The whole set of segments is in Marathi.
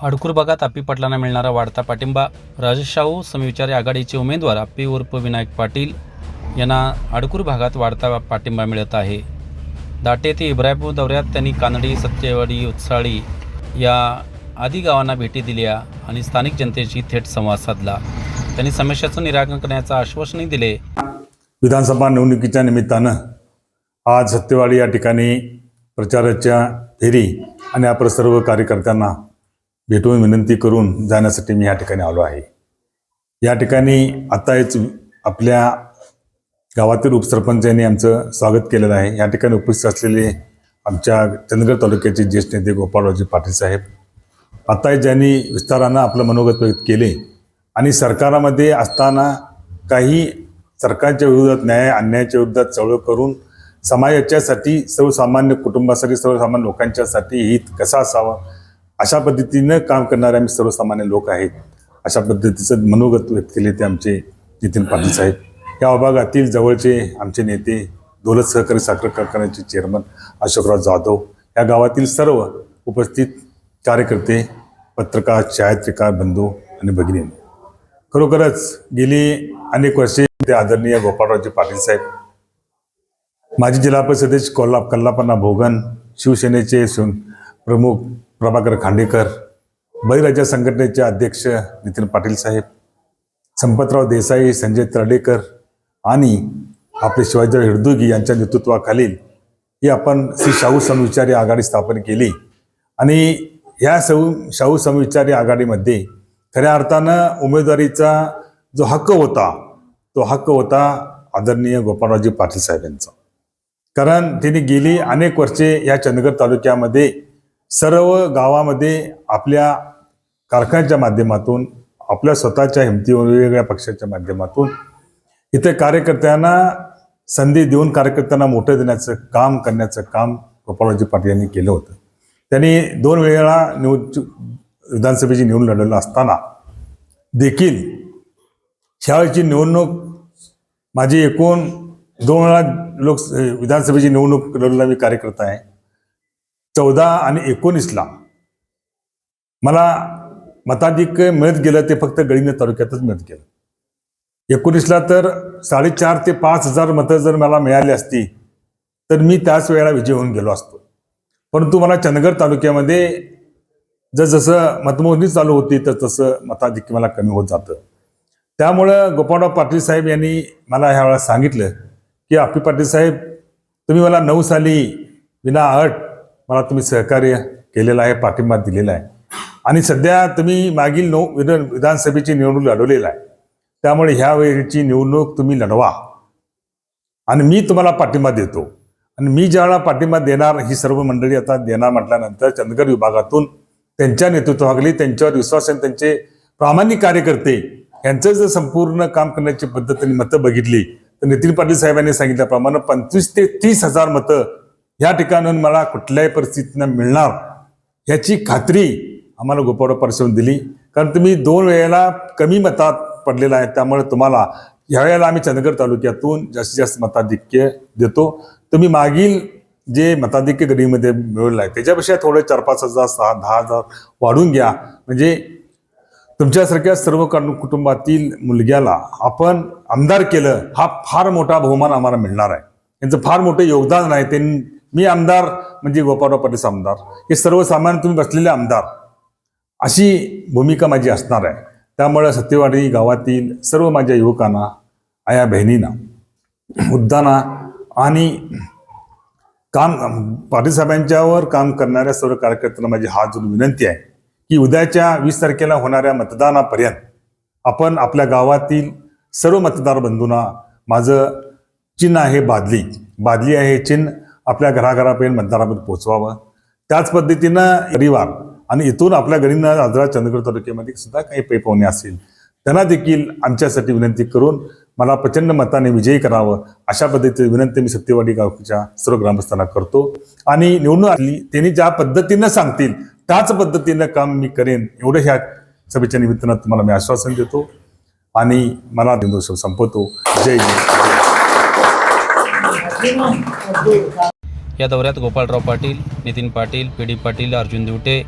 अडकूर भागात आप्पी पाटलांना मिळणारा वाढता पाठिंबा. राजेश शाहू समविचारी आघाडीचे उमेदवार आप्पी उर्फ विनायक पाटील यांना अडकूर भागात वाढता पाठिंबा मिळत आहे. दाटे ते इब्राहिमपूर दौऱ्यात त्यांनी कानडी, सत्यवाडी, उत्साळी या आदी गावांना भेटी दिल्या आणि स्थानिक जनतेशी थेट संवाद साधला. त्यांनी समस्याचं निराकरण करण्याचं आश्वासनही दिले. विधानसभा निवडणुकीच्या निमित्तानं आज सत्यवाडी या ठिकाणी प्रचाराच्या फेरी आणि आपण सर्व कार्यकर्त्यांना भेटून विनंती करून जाण्यासाठी मी या ठिकाणी आलो आहे. या ठिकाणी आत्ताच आपल्या गावातील उपसरपंच यांनी आमचं स्वागत केलेलं आहे. या ठिकाणी उपस्थित असलेले आमच्या चंदगड तालुक्याचे ज्येष्ठ नेते गोपाळरावजी पाटील साहेब आत्ताच ज्यांनी विस्तारानं आपलं मनोगत व्यक्त केले आणि सरकारामध्ये असताना काही सरकारच्या विरोधात न्याय अन्यायाच्या विरोधात चळवळ करून समाजाच्यासाठी, सर्वसामान्य कुटुंबासाठी, सर्वसामान्य लोकांच्यासाठी हित कसा असावं अशा पद्धतीनं काम करणारे आम्ही सर्वसामान्य लोक आहेत. अशा पद्धतीचं मनोगत व्यक्त केले ते आमचे नितीन पाटील साहेब. या विभागातील जवळचे आमचे नेते दौलत सहकारी साखर कारखान्याचे चेअरमन अशोकराव जाधव, या गावातील सर्व उपस्थित कार्यकर्ते, पत्रकार, छायाचित्रकार बंधू आणि भगिनी, खरोखरच गेली अनेक वर्षे ते आदरणीय गोपाळरावजी पाटील साहेब, माजी जिल्हा परिषदेचे कल्लापन्ना भोगन, शिवसेनेचे प्रमुख प्रभाकर खांडेकर, बळीराजा संघटनेचे अध्यक्ष नितीन पाटील साहेब, संपतराव देसाई, संजय तरडेकर आणि आपले शिवाजीराव हिरदुगी यांच्या नेतृत्वाखालील ही आपण श्री शाहू समविचारी आघाडी स्थापन केली. आणि ह्या शाहू समविचारी आघाडीमध्ये खऱ्या अर्थानं उमेदवारीचा जो हक्क होता तो हक्क होता आदरणीय गोपाळरावजी पाटील साहेब यांचा. कारण त्यांनी गेली अनेक वर्षे या चंदगड तालुक्यामध्ये सर्व गावामध्ये आपल्या कारखान्याच्या माध्यमातून, आपल्या स्वतःच्या हिमतीवर वेगवेगळ्या पक्षाच्या माध्यमातून इथे कार्यकर्त्यांना संधी देऊन कार्यकर्त्यांना मोठं देण्याचं काम करण्याचं काम गोपाळरावजी पाटील यांनी केलं होतं. त्यांनी 2 वेळा विधानसभेची निवडणूक लढवलं असताना देखील ह्यावेळची निवडणूक माझी एकूण 2 वेळा विधानसभेची निवडणूक लढवलेला मी कार्यकर्ता आहे. 14 आणि 19ला मला मताधिक्य मिळत गेलं ते फक्त गडिंग्लज तालुक्यातच मिळत गेलं. 19ला तर 4,500 ते 5,000 मतं जर मला मिळाली असती तर मी त्याच वेळेला विजय होऊन गेलो असतो. परंतु मला चंदगड तालुक्यामध्ये जसं मतमोजणी चालू होती तर तसं मताधिक्य मला कमी होत जातं. त्यामुळं गोपाळराव पाटील साहेब यांनी मला ह्या वेळेला सांगितलं की आप्पी पाटील साहेब, तुम्ही मला 9 साली विना अट मला तुम्ही सहकार्य केलेलं आहे, पाठिंबा दिलेला आहे आणि सध्या तुम्ही मागील विधानसभेची निवडणूक लढवलेला आहे. त्यामुळे ह्या वेळेची निवडणूक तुम्ही लढवा आणि मी तुम्हाला पाठिंबा देतो. आणि मी ज्यावेळेला पाठिंबा देणार, ही सर्व मंडळी आता देणार म्हटल्यानंतर चंदगड विभागातून त्यांच्या नेतृत्वाखाली, त्यांच्यावर विश्वास आणि त्यांचे प्रामाणिक कार्यकर्ते यांचं जर संपूर्ण काम करण्याची पद्धत आणि मतं बघितली तर नितीन पाटील साहेबांनी सांगितल्याप्रमाणे 25,000 ते 30,000 मतं या ठिकाणून मला कुठल्याही परिस्थितीनं मिळणार याची खात्री आम्हाला गोपाळराव पाटील साहेबांनी दिली. कारण तुम्ही 2 वेळेला कमी मतात पडलेला आहे, त्यामुळे तुम्हाला यावेळेला आम्ही चंदगड तालुक्यातून जास्तीत जास्त मताधिक्य देतो. तुम्ही मागील जे मताधिक्य गडीमध्ये मिळवलं आहे त्याच्यापेक्षा थोडे 4-5,000, 6,000-10,000 वाढून घ्या. म्हणजे तुमच्यासारख्या सर्व कुटुंबातील मुलग्याला आपण आमदार केलं, हा फार मोठा बहुमान आम्हाला मिळणार आहे. यांचं फार मोठं योगदान आहे. मी आमदार म्हणजे गोपाळराव पाटील आमदार, हे सर्वसामान्य तुम्ही बसलेले आमदार, अशी भूमिका माझी असणार आहे. त्यामुळे सत्यवाडी गावातील सर्व माझ्या युवकांना, आया बहिणींना, उद्दाना आणि पाटील साहेबांच्यावर काम करणाऱ्या सर्व कार्यकर्त्यांना माझी हात जोडून विनंती आहे की उद्याच्या 20 तारखेला होणाऱ्या मतदानापर्यंत आपण आपल्या गावातील सर्व मतदार बंधूंना, माझं चिन्ह आहे बादली आहे, हे चिन्ह आपल्या घराघरापर्यंत मतदारापर्यंत पोहोचवावं. त्याच पद्धतीनं परिवार आणि इथून आपल्या गडींना आजरा चंदगड तालुक्यामध्ये सुद्धा काही पैपावणे असतील त्यांना देखील आमच्यासाठी विनंती करून मला प्रचंड मताने विजयी करावं अशा पद्धतीची विनंती मी सत्यवाडी गावच्या सर्व ग्रामस्थांना करतो. आणि निवडणूक आली त्यांनी ज्या पद्धतीनं सांगतील त्याच पद्धतीनं काम मी करेन एवढं ह्या सभेच्या निमित्तानं तुम्हाला मी आश्वासन देतो आणि मला दिवस संपवतो. जय या दौऱ्यात गोपाळराव पाटील, नितीन पाटील, पी डी पाटील, अर्जुन दिवटे,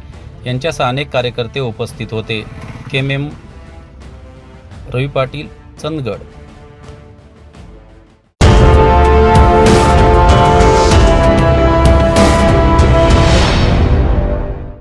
यांच्यासह अनेक कार्यकर्ते उपस्थित होते. केएमएम रवी पाटील, चंदगड.